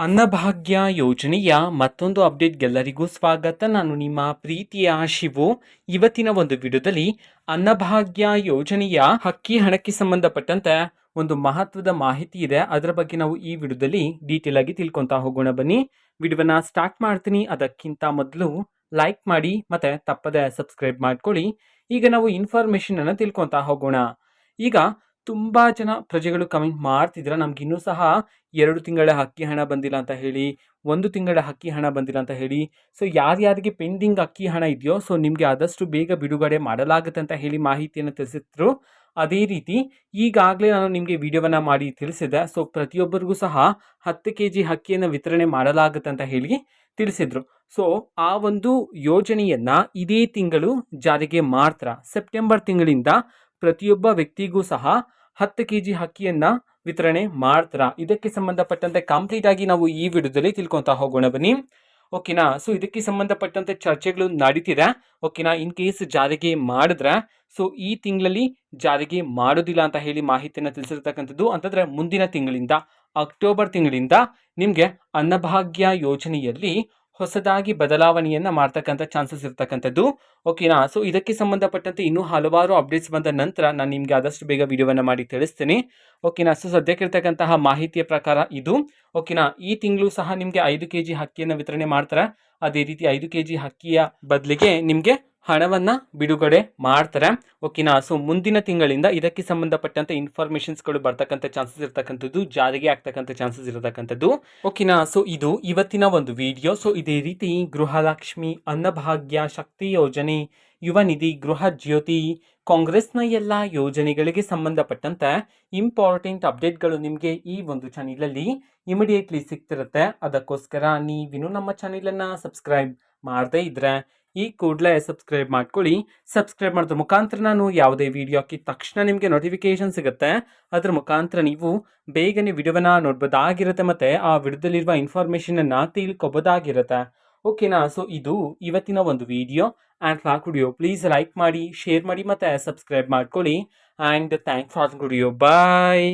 ಅನ್ನಭಾಗ್ಯ ಯೋಜನೆಯ ಮತ್ತೊಂದು ಅಪ್ಡೇಟ್ಗೆಲ್ಲರಿಗೂ ಸ್ವಾಗತ. ನಾನು ನಿಮ್ಮ ಪ್ರೀತಿಯ ಶಿವು. ಇವತ್ತಿನ ಒಂದು ವಿಡಿಯೋದಲ್ಲಿ ಅನ್ನಭಾಗ್ಯ ಯೋಜನೆಯ ಅಕ್ಕಿ ಹಣಕ್ಕೆ ಸಂಬಂಧಪಟ್ಟಂತೆ ಒಂದು ಮಹತ್ವದ ಮಾಹಿತಿ ಇದೆ. ಅದರ ಬಗ್ಗೆ ನಾವು ಈ ವಿಡಿಯೋದಲ್ಲಿ ಡೀಟೇಲ್ ಆಗಿ ತಿಳ್ಕೊಂತಾ ಹೋಗೋಣ. ಬನ್ನಿ, ವಿಡಿಯೋನ ಸ್ಟಾರ್ಟ್ ಮಾಡ್ತೀನಿ. ಅದಕ್ಕಿಂತ ಮೊದಲು ಲೈಕ್ ಮಾಡಿ ಮತ್ತೆ ತಪ್ಪದೆ ಸಬ್ಸ್ಕ್ರೈಬ್ ಮಾಡ್ಕೊಳ್ಳಿ. ಈಗ ನಾವು ಇನ್ಫಾರ್ಮೇಶನ್ ಅನ್ನು ತಿಳ್ಕೊಂತಾ ಹೋಗೋಣ. ಈಗ ತುಂಬಾ ಜನ ಪ್ರಜೆಗಳು ಕಮೆಂಟ್ ಮಾಡ್ತಿದ್ರ, ನಮ್ಗೆ ಇನ್ನೂ ಸಹ 2 ತಿಂಗಳ ಅಕ್ಕಿ ಹಣ ಬಂದಿಲ್ಲ ಅಂತ ಹೇಳಿ, 1 ತಿಂಗಳ ಅಕ್ಕಿ ಹಣ ಬಂದಿಲ್ಲ ಅಂತ ಹೇಳಿ. ಸೊ ಯಾರ್ಯಾರಿಗೆ ಪೆಂಡಿಂಗ್ ಅಕ್ಕಿ ಹಣ ಇದೆಯೋ ಸೊ ನಿಮಗೆ ಆದಷ್ಟು ಬೇಗ ಬಿಡುಗಡೆ ಮಾಡಲಾಗುತ್ತೆ ಅಂತ ಹೇಳಿ ಮಾಹಿತಿಯನ್ನು ತಿಳಿಸಿದ್ರು. ಅದೇ ರೀತಿ ಈಗಾಗಲೇ ನಾನು ನಿಮಗೆ ವಿಡಿಯೋವನ್ನ ಮಾಡಿ ತಿಳಿಸಿದೆ. ಸೊ ಪ್ರತಿಯೊಬ್ಬರಿಗೂ ಸಹ 10 ಕೆಜಿ ಅಕ್ಕಿಯನ್ನು ವಿತರಣೆ ಮಾಡಲಾಗುತ್ತೆ ಅಂತ ಹೇಳಿ ತಿಳಿಸಿದ್ರು. ಸೊ ಆ ಒಂದು ಯೋಜನೆಯನ್ನ ಇದೇ ತಿಂಗಳು ಜಾರಿಗೆ ಮಾಡ್ತಾರೆ. ಸೆಪ್ಟೆಂಬರ್ ತಿಂಗಳಿಂದ ಪ್ರತಿಯೊಬ್ಬ ವ್ಯಕ್ತಿಗೂ ಸಹ 10 ಕೆಜಿ ಅಕ್ಕಿಯನ್ನ ವಿತರಣೆ ಮಾಡ್ತಾರ. ಇದಕ್ಕೆ ಸಂಬಂಧಪಟ್ಟಂತೆ ಕಂಪ್ಲೀಟ್ ಆಗಿ ನಾವು ಈ ವಿಡಿಯೋದಲ್ಲಿ ತಿಳ್ಕೊಂತಾ ಹೋಗೋಣ. ಬನ್ನಿ, ಓಕೆನಾ. ಸೊ ಇದಕ್ಕೆ ಸಂಬಂಧಪಟ್ಟಂತೆ ಚರ್ಚೆಗಳು ನಡೀತಿದೆ. ಓಕೆನಾ. ಇನ್ ಕೇಸ್ ಜಾರಿಗೆ ಮಾಡಿದ್ರೆ ಸೊ ಈ ತಿಂಗಳಲ್ಲಿ ಜಾರಿಗೆ ಮಾಡೋದಿಲ್ಲ ಅಂತ ಹೇಳಿ ಮಾಹಿತಿಯನ್ನು ತಿಳಿಸಿರ್ತಕ್ಕಂಥದ್ದು. ಅಂತಂದ್ರೆ ಮುಂದಿನ ತಿಂಗಳಿಂದ ಅಕ್ಟೋಬರ್ ತಿಂಗಳಿಂದ ನಿಮ್ಗೆ ಅನ್ನಭಾಗ್ಯ ಯೋಜನೆಯಲ್ಲಿ ಹೊಸದಾಗಿ ಬದಲಾವಣೆಯನ್ನ ಮಾಡ್ತಕ್ಕಂಥ ಚಾನ್ಸಸ್ ಇರ್ತಕ್ಕಂಥದ್ದು. ಓಕೆನಾ. ಸೊ ಇದಕ್ಕೆ ಸಂಬಂಧಪಟ್ಟಂತೆ ಇನ್ನೂ ಹಲವಾರು ಅಪ್ಡೇಟ್ಸ್ ಬಂದ ನಂತರ ನಾನು ನಿಮ್ಗೆ ಆದಷ್ಟು ಬೇಗ ವಿಡಿಯೋವನ್ನ ಮಾಡಿ ತಿಳಿಸ್ತೀನಿ. ಓಕೆನಾ. ಸೊ ಸದ್ಯಕ್ಕಿರ್ತಕ್ಕಂತಹ ಮಾಹಿತಿಯ ಪ್ರಕಾರ ಇದು. ಓಕೆನಾ. ಈ ತಿಂಗಳು ಸಹ ನಿಮ್ಗೆ 5 ಕೆಜಿ ಅಕ್ಕಿಯನ್ನು ವಿತರಣೆ ಮಾಡ್ತಾರೆ. ಅದೇ ರೀತಿ 5 ಕೆಜಿ ಅಕ್ಕಿಯ ಬದಲಿಗೆ ನಿಮ್ಗೆ ಹಣವನ್ನ ಬಿಡುಗಡೆ ಮಾಡ್ತಾರೆ. ಓಕೆನಾ. ಸೊ ಮುಂದಿನ ತಿಂಗಳಿಂದ ಇದಕ್ಕೆ ಸಂಬಂಧಪಟ್ಟಂತೆ ಇನ್ಫಾರ್ಮೇಶನ್ಸ್ಗಳು ಬರ್ತಕ್ಕಂಥ ಚಾನ್ಸಸ್ ಇರ್ತಕ್ಕಂಥದ್ದು, ಜಾರಿಗೆ ಆಗ್ತಕ್ಕಂಥ ಚಾನ್ಸಸ್ ಇರತಕ್ಕಂಥದ್ದು. ಓಕೆನಾ. ಸೊ ಇದು ಇವತ್ತಿನ ಒಂದು ವಿಡಿಯೋ. ಸೊ ಇದೇ ರೀತಿ ಗೃಹಲಕ್ಷ್ಮಿ, ಅನ್ನಭಾಗ್ಯ, ಶಕ್ತಿ ಯೋಜನೆ, ಯುವ ನಿಧಿ, ಗೃಹ ಜ್ಯೋತಿ, ಕಾಂಗ್ರೆಸ್ನ ಎಲ್ಲ ಯೋಜನೆಗಳಿಗೆ ಸಂಬಂಧಪಟ್ಟಂತೆ ಇಂಪಾರ್ಟೆಂಟ್ ಅಪ್ಡೇಟ್ಗಳು ನಿಮಗೆ ಈ ಒಂದು ಚಾನೆಲಲ್ಲಿ ಇಮಿಡಿಯೇಟ್ಲಿ ಸಿಗ್ತಿರುತ್ತೆ. ಅದಕ್ಕೋಸ್ಕರ ನೀವಿನ್ನು ನಮ್ಮ ಚಾನೆಲನ್ನು ಸಬ್ಸ್ಕ್ರೈಬ್ ಮಾಡದೇ ಇದ್ರೆ ಈ ಕೂಡಲೇ ಸಬ್ಸ್ಕ್ರೈಬ್ ಮಾಡ್ಕೊಳ್ಳಿ. ಸಬ್ಸ್ಕ್ರೈಬ್ ಮಾಡೋದ್ರ ಮುಖಾಂತರ ನಾನು ಯಾವುದೇ ವಿಡಿಯೋ ಹಾಕಿದ ತಕ್ಷಣ ನಿಮಗೆ ನೋಟಿಫಿಕೇಶನ್ ಸಿಗುತ್ತೆ. ಅದರ ಮುಖಾಂತರ ನೀವು ಬೇಗನೆ ವಿಡಿಯೋವನ್ನ ನೋಡ್ಬೋದಾಗಿರುತ್ತೆ, ಮತ್ತೆ ಆ ವಿಡಿಯೋದಲ್ಲಿರುವ ಇನ್ಫಾರ್ಮೇಶನ್ ಅನ್ನ ತಿಳ್ಕೊಬೋದಾಗಿರುತ್ತೆ. ಓಕೆನಾ. ಸೊ ಇದು ಇವತ್ತಿನ ಒಂದು video. And video please like ಮಾಡಿ, ಶೇರ್ ಮಾಡಿ ಮತ್ತೆ ಸಬ್ಸ್ಕ್ರೈಬ್ ಮಾಡ್ಕೊಳ್ಳಿ. And thanks for video. Bye.